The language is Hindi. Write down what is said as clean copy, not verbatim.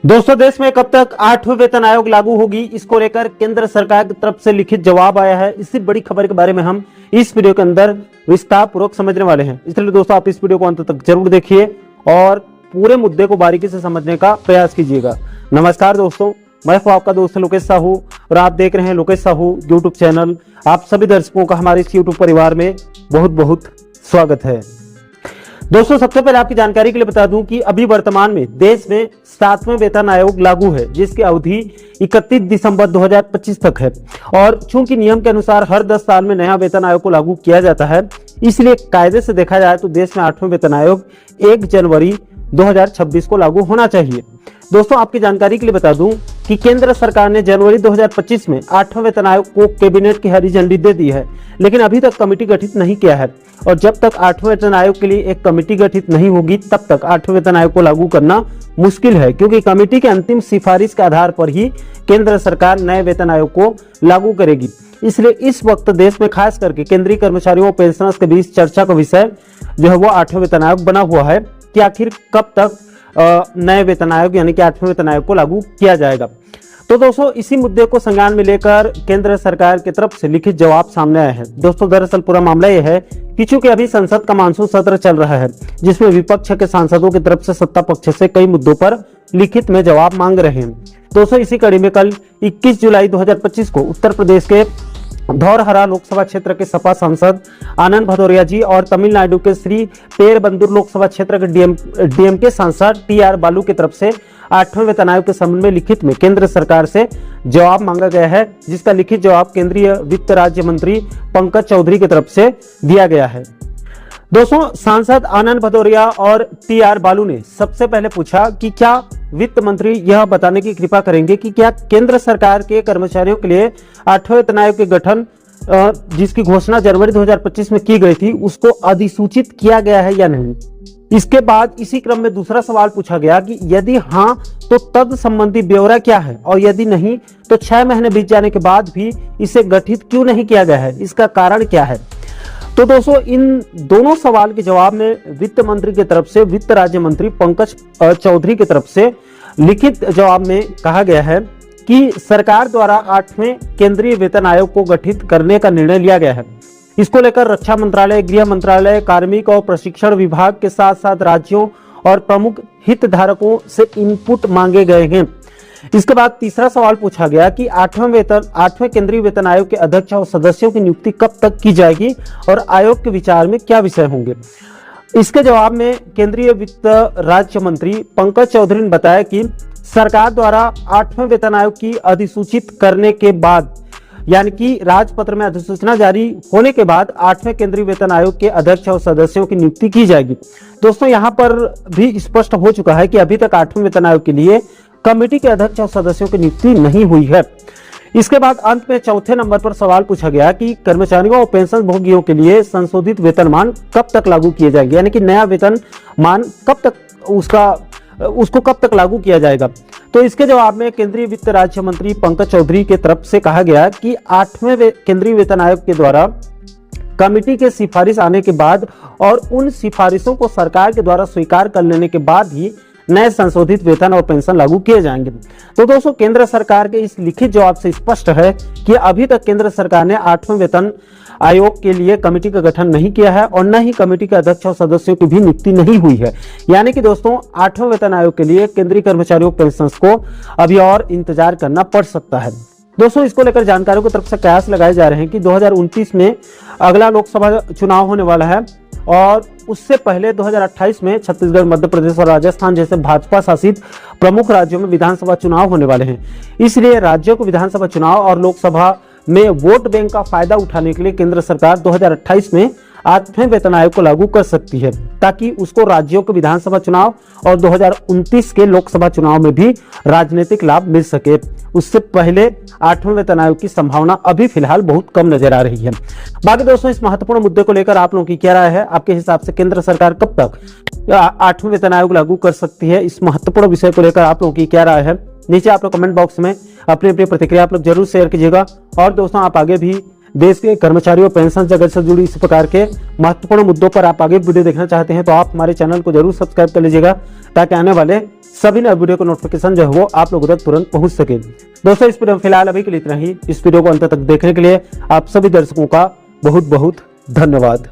दोस्तों, देश में कब तक 8वें वेतन आयोग लागू होगी, इसको लेकर केंद्र सरकार की तरफ से लिखित जवाब आया है। इसी बड़ी खबर के बारे में हम इस वीडियो के अंदर विस्तार पूर्वक समझने वाले हैं। इसलिए दोस्तों, आप इस वीडियो को अंत तक जरूर देखिए और पूरे मुद्दे को बारीकी से समझने का प्रयास कीजिएगा। नमस्कार दोस्तों, मैं हूं आपका दोस्त लोकेश साहू और आप देख रहे हैं लोकेश साहू यूट्यूब चैनल। आप सभी दर्शकों का हमारे इस यूट्यूब परिवार में बहुत बहुत स्वागत है। दोस्तों, सबसे पहले आपकी जानकारी के लिए बता दूं कि अभी वर्तमान में देश में 7वें वेतन आयोग लागू है, जिसकी अवधि 31 दिसंबर 2025 तक है। और चूंकि नियम के अनुसार हर 10 साल में नया वेतन आयोग को लागू किया जाता है, इसलिए कायदे से देखा जाए तो देश में 8वें वेतन आयोग 1 जनवरी 2026 को लागू होना चाहिए। दोस्तों, आपकी जानकारी के लिए बता दूं कि केंद्र सरकार ने जनवरी 2025 में 8वें वेतन आयोग को कैबिनेट की हरी झंडी दे दी है, लेकिन अभी तक कमेटी गठित नहीं किया है। और जब तक 8वें वेतन आयोग के लिए एक कमेटी गठित नहीं होगी, तब तक 8वें वेतन आयोग को लागू करना मुश्किल है, क्योंकि कमेटी के अंतिम सिफारिश के आधार पर ही केंद्र सरकार नए वेतन आयोग को लागू करेगी। इसलिए इस वक्त देश में खास करके केंद्रीय कर्मचारियों और पेंशनर्स के बीच चर्चा का विषय जो है वो 8वें वेतन आयोग बना हुआ है कि आखिर कब तक नए वेतन आयोग यानी कि 8वें वेतन आयोग को लागू किया जाएगा। तो दोस्तों, इसी मुद्दे को संज्ञान में लेकर केंद्र सरकार की तरफ से लिखित जवाब सामने आया है। दोस्तों, दरअसल पूरा मामला यह है कि चूंकि अभी संसद का मानसून सत्र चल रहा है, जिसमें विपक्ष के सांसदों की तरफ से सत्ता पक्ष से कई मुद्दों पर लिखित में जवाब मांग रहे हैं। दोस्तों, इसी कड़ी में कल 21 जुलाई 2025 को उत्तर प्रदेश के धौरहरा लोकसभा क्षेत्र के सपा सांसद आनंद भदौरिया जी और तमिलनाडु के श्री पेरबंदूर लोकसभा क्षेत्र के डीएमके सांसद टीआर बालू की तरफ से 8वें वेतन आयोग के संबंध में लिखित में केंद्र सरकार से जवाब मांगा गया है, जिसका लिखित जवाब केंद्रीय वित्त राज्य मंत्री पंकज चौधरी की तरफ से दिया गया है। दोस्तों, सांसद आनंद भदौरिया और टीआर बालू ने सबसे पहले पूछा कि क्या वित्त मंत्री यह बताने की कृपा करेंगे कि क्या केंद्र सरकार के कर्मचारियों के लिए 8वें वेतन आयोग के गठन जिसकी घोषणा जनवरी 2025 में की गई थी, उसको अधिसूचित किया गया है या नहीं। इसके बाद इसी क्रम में दूसरा सवाल पूछा गया कि यदि हाँ तो तद संबंधी ब्यौरा क्या है, और यदि नहीं तो 6 महीने बीत जाने के बाद भी इसे गठित क्यों नहीं किया गया है, इसका कारण क्या है। तो दोस्तों, इन दोनों सवाल के जवाब में वित्त मंत्री की तरफ से वित्त राज्य मंत्री पंकज चौधरी की तरफ से लिखित जवाब में कहा गया है कि सरकार द्वारा 8वें केंद्रीय वेतन आयोग को गठित करने का निर्णय लिया गया है। इसको लेकर रक्षा मंत्रालय, गृह मंत्रालय, कार्मिक और प्रशिक्षण विभाग के साथ साथ राज्यों और प्रमुख हितधारकों से इनपुट मांगे गए हैं। इसके बाद तीसरा सवाल पूछा गया कि 8वें केंद्रीय वेतन आयोग के अध्यक्ष और सदस्यों की नियुक्ति कब तक की जाएगी और आयोग के विचार में क्या विषय होंगे। इसके जवाब में केंद्रीय वित्त राज्य मंत्री पंकज चौधरी ने बताया कि सरकार द्वारा 8वें वेतन आयोग की अधिसूचित करने के बाद, यानी कि राजपत्र में अधिसूचना जारी होने के बाद 8वें केंद्रीय वेतन आयोग के अध्यक्ष और सदस्यों की नियुक्ति की जाएगी। दोस्तों, यहाँ पर भी स्पष्ट हो चुका है कि अभी तक 8वें वेतन आयोग के लिए कमेटी के अध्यक्ष और सदस्यों की नियुक्ति नहीं हुई है। इसके बाद अंत में चौथे नंबर पर सवाल पूछा गया कि कर्मचारियों और पेंशन भोगियों के लिए संशोधित वेतनमान कब तक लागू किए जाएंगे, यानी कि नया वेतनमान कब तक उसको कब तक लागू किया जाएगा। तो इसके जवाब में केंद्रीय वित्त राज्य मंत्री पंकज चौधरी की तरफ से कहा गया कि 8वें केंद्रीय वेतन आयोग के द्वारा कमेटी के सिफारिश आने के बाद और उन सिफारिशों को सरकार के द्वारा स्वीकार कर लेने के बाद ही नए संशोधित वेतन और पेंशन लागू किए जाएंगे। तो दोस्तों, केंद्र सरकार के इस लिखित जवाब से स्पष्ट है कि अभी तक केंद्र सरकार ने 8वें वेतन आयोग के लिए कमेटी का गठन नहीं किया है और न ही कमेटी के अध्यक्ष और सदस्यों की भी नियुक्ति नहीं हुई है। यानी कि दोस्तों, 8वें वेतन आयोग के लिए केंद्रीय कर्मचारियों पेंशन को अभी और इंतजार करना पड़ सकता है। दोस्तों, इसको लेकर जानकारियों की तरफ से कयास लगाए जा रहे हैं कि 2029 में अगला लोकसभा चुनाव होने वाला है और उससे पहले 2028 में छत्तीसगढ़, मध्य प्रदेश और राजस्थान जैसे भाजपा शासित प्रमुख राज्यों में विधानसभा चुनाव होने वाले हैं। इसलिए राज्यों को विधानसभा चुनाव और लोकसभा में वोट बैंक का फायदा उठाने के लिए केंद्र सरकार 2028 में 8वें वेतन आयोग को लागू कर सकती है, ताकि उसको राज्यों के विधानसभा चुनाव और 2029 के लोकसभा चुनाव में भी राजनीतिक लाभ मिल सके। उससे पहले 8वें वेतन आयोग की संभावना अभी फिलहाल बहुत कम नजर आ रही है। बाकी दोस्तों, इस महत्वपूर्ण मुद्दे को लेकर आप लोगों की क्या राय है? आपके हिसाब से केंद्र सरकार कब तक 8वें वेतन आयोग लागू कर सकती है? इस महत्वपूर्ण विषय को लेकर आप लोगों की क्या राय है? नीचे आप लोग कमेंट बॉक्स में अपनी अपनी प्रतिक्रिया आप लोग जरूर शेयर कीजिएगा। और दोस्तों, आप आगे भी देश के कर्मचारियों पेंशन जगत से जुड़ी इस प्रकार के महत्वपूर्ण मुद्दों पर आप आगे वीडियो देखना चाहते हैं तो आप हमारे चैनल को जरूर सब्सक्राइब कर लीजिएगा, ताकि आने वाले सभी नए वीडियो का नोटिफिकेशन जो है वो आप लोगों तक तुरंत पहुंच सके। दोस्तों इस वीडियो में फिलहाल अभी के लिए इतना ही। इस वीडियो को अंत तक देखने के लिए आप सभी दर्शकों का बहुत बहुत धन्यवाद।